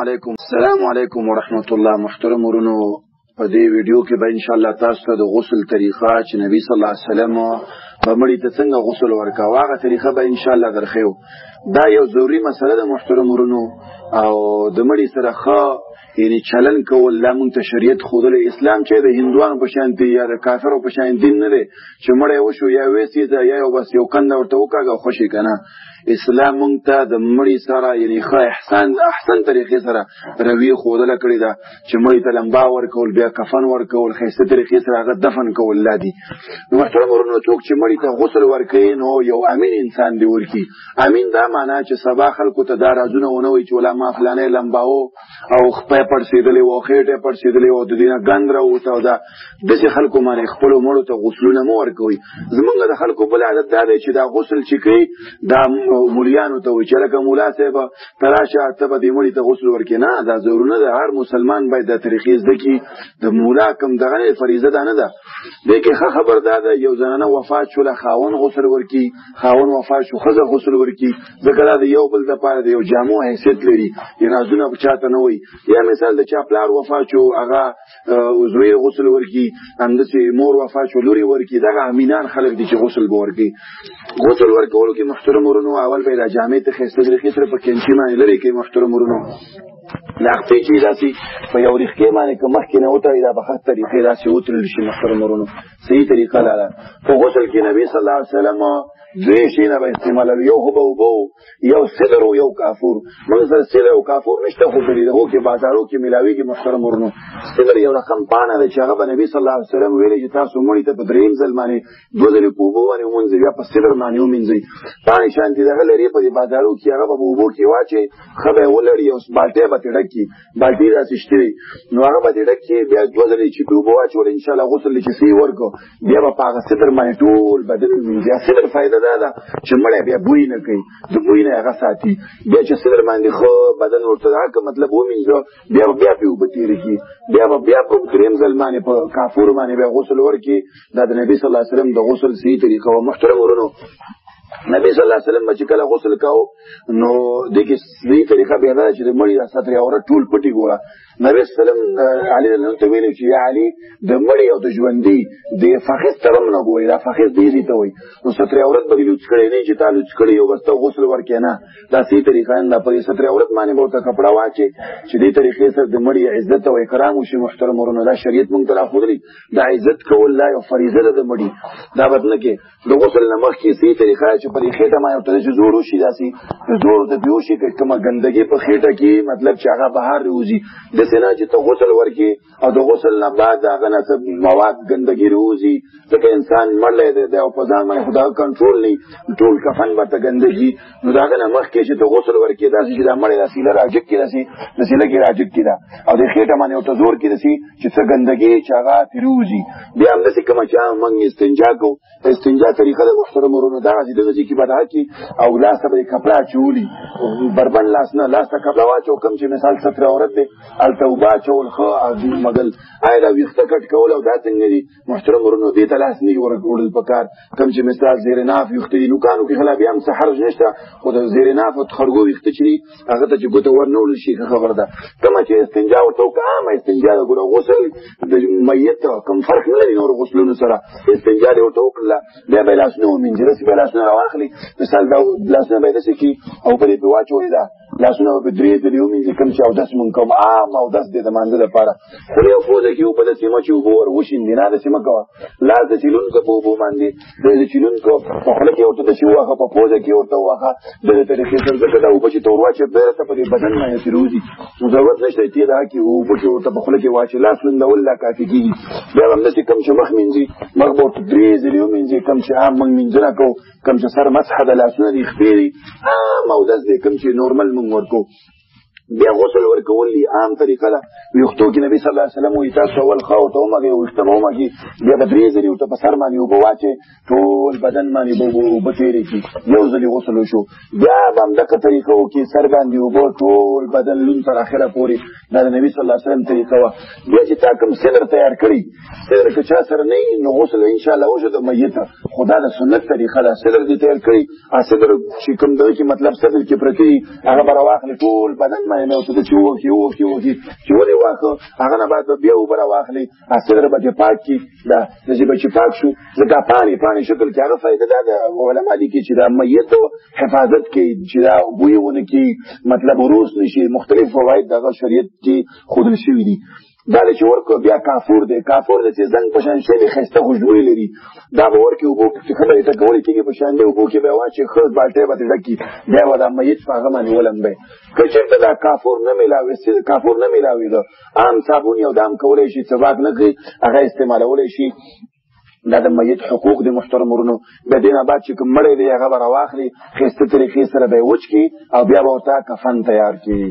السلام علیکم ورحمت الله. محترم ورونو، په دې ویډیو کې به ان شاء الله تاسو ته د غسل طریقه چې نبی صلی الله علیه وسلم به مړي ته څنګه غسل ورکاوه هغه طریقه به ان شاء الله درخیو. دا یو ضروري مسله ده محترم ورونو، او د مړي سره ښه یعنی چلن کول لا مونږ ته شریعت ښودلی. اسلام چې د هندوانو په شان دی یا د کافرو په شان دین نه دی چې مړی وشو یا ویسېده یا یو بس یو کنده ورته وکاږه خوشي که نه. اسلام مونږ ته د مړي سره یعنی ښه احسن طریقې سره رویه ښودله کړې ده چې مړي ته لمبا ورکول، بیا کفن ورکول، ښایسته طریقې سره هغه دفن کول لا دي. نو محترم ورونو، څوک چې مړي ته غسل ورکوي نو یو امین انسان دی ورکي. امین دا معنا چې سبا خلکو ته دا رازونه ونه وایي چې ولا ما فلانی لمباو او خپه پړسېدلی و، خېټه پړسېدلی و، د دې نه ګند راووته او دا داسې خلکو باندې خپلو مړو ته غسلونه مه ورکوئ. زمونږ د خلکو بل عادت دا دی چې دا غسل چې کوي دا مولیانو ته وایي چې لکه مولا صاحب ته راشه ته به دې مړي ته غسل ورکړې. نه، دا ضرورونه ده. هر مسلمان باید دا طریقې زده کړي. د مولا کوم دغه نه فریضه دا نه ده. دې کې ښه خبر دا ده یو زنانه وفات شوله خاوند غسل ورکړي، خاوند وفات شو ښځه غسل ورکړي، ځکه دا د یو بل دپاره د یو جامو حیثیت لري. یې رازونه به چاته نه وایي. یا مثال د چا پلار وفات شو هغه زوی غسل ورکړي، همداسې مور وفات شو لورې ورکړي. دغه امینان خلک دي چې غسل به ورکړي. غسل ورکولو کې محترم ورونو اول به یې دا جامې ته ښایسته طریقې سره په کینچي باندې لرې کړي. محترم ورونو، لاختې چې داسې په یو ریښکې باندې که مخکې نه وتړي دا به ښه طریقې داسې وتړل شي. محترم ورونو، صحیح طریقه دا ده. په غسل کې نبي صلی الله علیه وسلم دوی شیونه به استعمالوي، یو خو به اوبه یو سدر او یو کافور. موږ سره سدر او کافور نشته، خو په دغو کې بازارو کې میلاویږي. محترم ورونو، سدر یو رقم پاڼه ده چې هغه به نبي صلی الله علیه وسلم ویلي چې تاسو مړي ته په درېیم ځل باندې دوه ځلې په اوبو باندې ومینځئ، بیا په سدر باندې ومینځئ. پاڼې شانتې دغه لري په دې بازارو کې، هغه به په اوبو کې واچوي، ښه به یې ولړي او بالټۍ به ترې ډک کړي. بالټۍ داسې شته وي نو هغه به ترې ډک کړي، بیا دوه ځلې چې په اوبو واچول انشاءالله غسل چې صحیح ورکړو، بیا به په هغه سدر باندې ټول بدن ومینځي. سدر فایده دا ده چې مړی بیا بوی نه کوي، د بوی نه هغه ساتي. بیا چې سدر باندې ښه بدن ورته هغه مطلب ومینځو، بیا به بیا پې اوبه تېرې کړي، بیا به بیا په درېیم ځل باندې په کافور باندې بیا غسل ورکړي. دا د نبي صلی الله علیه وسلم د غسل صحیح طریقه وه. محترم ورونو، نبی صلی الله علیه وسلم چې کله غسل کاوه نو دې کې صحیح طریقه بیا دا چې د مړي دا ستر عورت ټول پټي ګوره. نبی صلی الله علیه وسلم علي رضی الله عنه ته ویلي چې یا علي د مړي او د ژوندي د فخذ ته هم نه ګورئ، دا فخذ دې ته وایي. نو ستر عورت به دې لوڅ کړی نه چې تا لوڅ کړی یو بس ته غسل ورکړې، نه، دا صحیح طریقه نه ده. په دې ستر عورت باندې به ورته کپړه واچې چې دې طریقې سره د مړي عزت او اکرام وشي. محترم ورونو، دا شریعت موږ ته راښودلي. دا عزت کول دا یو فریضه ده د مړي، دا بد نه کې. د غسل نه مخکې صحیح طریقه چې په دې خېټه باندې ورته چې زور وشي، داسې زور ورته پې وشي که کومه ګندګي په خېټه کې مطلب چې هغه بهر راوځي، داسې نه چې ته غسل ورکړې او د غسل نه بعد د هغه نه څه مواد ګندګي راوځي. ځکه انسان مړی دی او په ځان باندې خو د هغه کنټرول نه وي، ټول کفن به ته ګندګي. نو د هغه نه مخکې چې ته غسل ورکړې داسې چې دا مړی داسې راجګ کړي، داسې لږې راجګ کړي ده او د خېټه باندې ورته زور کړي داسې چې څه ګندګي چې هغه ترې وځي. بیا همداسې کومه چې موږ استنجا کوو، استنجا طریقه د محترم ورونو دغسې دغسې کې به دغه کړي او لاس ته به یې کپړه اچولي، بربند لاس نه، لاس ته کپړه واچو. کوم چې مثال ستر عورت دی هلته اوبه اچول ښه مګل آیا دا ویښته کټ کول او دا څنګه دي. محترم ورونو، دې ته لاس نه وړل پکار. کوم چې مثال زیر ناف ویښته دي نوکانو کې خلا بیا هم څه حرج نشته، خو د زیر ناف او خرګو ویښته چې دي هغه ته چې ګوته ور نه وړل شي ښه خبره ده. کومه چې استنجا ورته وکړه عامه استنجا ده. ګوره غسل د میت کوم فرق نه لري نورو غسلونو سره. استنجا دې ورته وکړله، بیا به یې لاسونه ومینځي، داسې به یې لاسونه راواخلي. مثال دا لاسونه به یې داسې کړي او په دې پې واچوئ، دا لاسونه به په درې ځلې ومینځي. کوم چې اودس مونږ کوم عام اودس دی د مانځه دپاره، خو یو پوزه کې اوبه داسې مه چې اوبه ور وشیندې، نه داسې مه کوه. لاس د چلونکو په اوبو باندې د چلونکو په خوله کې ورته داسې ووهه، په پوزه کې ورته ووهه. د دې طریقې سره ځکه دا اوبه چې ته ور واچوې بېرته په دې بدن باندې ترې وځي، نو ضرورت نشته چې ته دغه کې اوبه چې ورته په خوله کې واچوې. لاس لندول لا کافي کېږي. بیا به همداسې کوم چې مخ مینځي، مخ به ورته درې ځلې ومینځي. کوم چې عام مونږ مینځنه کوو، کوم چې سر مسحه د لاسونه دي، خپې دي، عام اودس دی کوم چې نورمل مونږ ورکوو. بیا غسل ورکول دي عام طریقه ده. ویښتو کې نبي صلی الله علیه وسلم وایي تاسو اول خاو ته ومږئ ویښته به ومږي بیا به 3 ځلې ورته په سر باندې اوبه واچئ ټول بدن باندې به اوبه تېرې کړي یو ځلې غسل وشو بیا به همدغه طریقه وکړي سر باندې اوبه ټول بدن لون تر اخره پورې دا د نبي صلی الله علیه وسلم طریقه وه بیا چې تا کوم صدر تیار کړي صدر که چا سره نه وي نو غسل انشاءالله وشو د میت خو دا د سنت طریقه ده صدر دې تیار کړي صدر چې کوم دغه کې مطلب صدر کې پرتې دي هغه به راواخلې ټول بدن باندې مې ورته چې ووکي چې ولې واخه هغه نه بعد به بیا اوبه راواخلې صدر به دې پاک کړي دا چې پاک شو ځکه پاڼې شکل کې هغه فایده دا د علما لیکي چې دا میت حفاظت کوي چې دا بوی ونه کړي مطلب وروس نشي مختلف فواید دغه شریعت کې ښودل شوي دي دا چې ورکو بیا کافور دی چې زنګ په شان شوی ښایسته خوشبویي لري دا به ورکړي اوبو چې خبرې ته کولی کېږي په شان دی اوبو کې به یې واچوي ښه بالټۍ به ترې ډک کړي بیا به دا میت په هغه باندې ولمبی که چېرته دا کافور نه میلاوېده عام صابون یو دام کولی شي څباک نه کړي هغه استعمالولی شي دا د میت حقوق د محترم ورونو د دې نه بعد چې کوم مړی دی هغه به راواخلي ښایسته طریقې سره به یې وچ کړي او بیا به ورته کفن تیار کړي